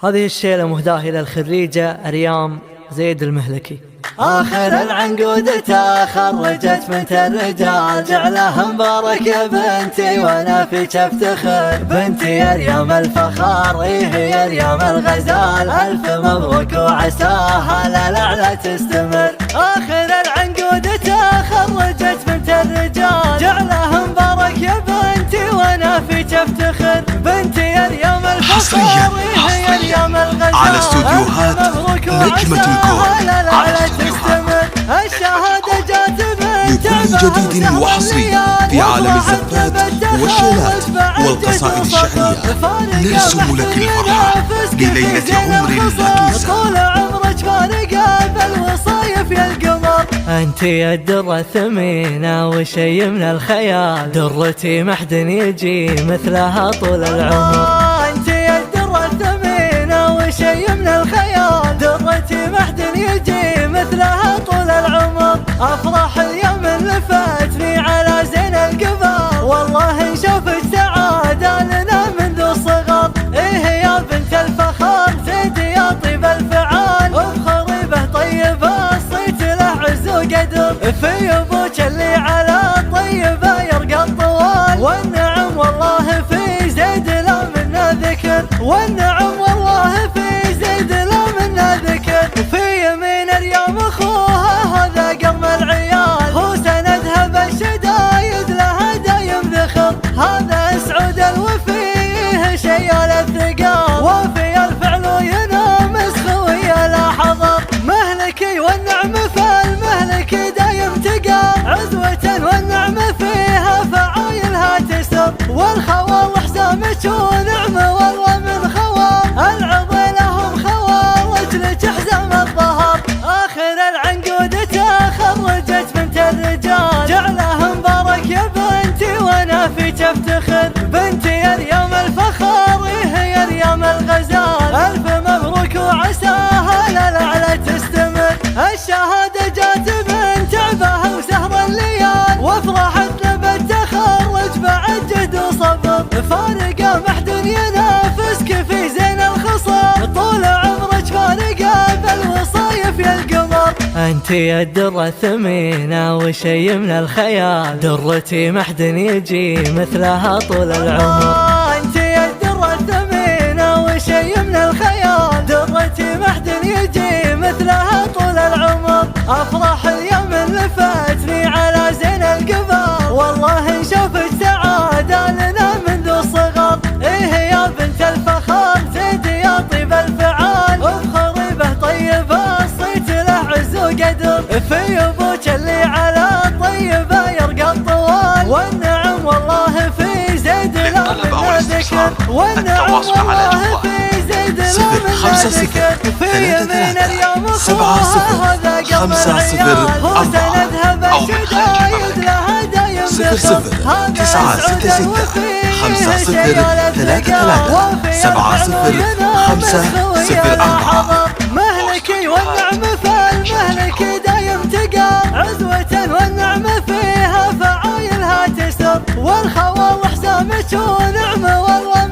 هذه الشيلة مهداة إلى الخريجة أريام زيد المهلكي. آخر العنقود خرجت بنت الرجال، جعلها مبارك يا بنتي وانا فيك افتخر. بنتي يا ريام الفخار، هي ريام الغزال، الف مبروك وعساها للأعلى تستمر. آخر العنقود خرجت بنت الرجال، جعلها مبارك يا بنتي وانا فيك افتخر. بنتي يا ريام الفخار، هي ريام الغزال، على استوديوهات نجمة الكون على تستمر. الشهادة جات بنت لكل جديد وحصري في عالم الزفات والشيلات والقصائد الشعرية. نرسم لك الفرحة لليلة عمر لا تنسى. طول عمرك فارقة بالوصايف يا القمر. أنت يا الدرة الثمينة وشي من الخيال، درتي محد يجي مثلها طول العمر. أنت يا الدرة الثمينة وشي من الخيال، درتي محد يجي مثلها طول العمر. أفرح اليوم اللي فاتني على زين القمر، والله نشوفك سعادة لنا منذ الصغر. إيه يا بنت الفخار زيدي يا طيب الفعال، افخري به طيبة الصيت له عز وقدر. في ابوك اللي على طيبة يرقى الطوال، والنعم والله في زيد لا منا ذكر. والنعم والله في زيد لا منا ذكر. في يمين اليوم اخوها هذا قرم العيال، هو سندها بالشدايد لها دايم ذخر. هذا سعود الوفيه شيال الثقال، وفي الفعل ينام خويا لا حضر. مهلكي والنعم فالمهلكي دايم تقال، عزوة والنعم فيها فعايلها تسر. والخوال حسامك ونعمة والله من خوال، العضي لهم خوال واجلك حزام الظهر. آخر العنقود خرجت بنت الرجال، جعلها مبارك يا بنتي وانا فيك افتخر. بنتي يا ريام الفخار، هي ريام الغزال، الف مبروك وعساها للأعلى تستمر. الشهادة جات من تعبها وسهر الليال، وافرحت بالتخرج بعد جهد وصبر. فارقة محد ينافسك في زين الخصال، طول عمرك فارقة بالوصايف يا القمر. أنت يا الدرة الثمينة وشي من الخيال، درتي محد يجي مثلها طول العمر. أنت يا الدرة الثمينة وشي من الخيال، درتي محد يجي مثلها طول العمر. أفرح اليوم اللي فاتني على زين القمر، والله نشوفك سعادة لنا منذ الصغر. إيه يا بنت الفخار زيدي يا طيب الفعال، افخري به طيبة الصيت له عز وقدر. في ابوك اللي على طيبة يرقى الطوال، والنعم والله في زيد لا منا ذكر. والنعم والله في زيد لا منا ذكر. في يمين اليوم اخوها هذا قرم العيال، هو سندها بالشدايد لها دايم ذخر. هذا سعود الوفيه شيال الثقال، وفي مهلكي والنعم فالمهلكي دايم تقال، عزوة والنعم فيها فعايلها تسر. والخوال حسامك ونعمة والله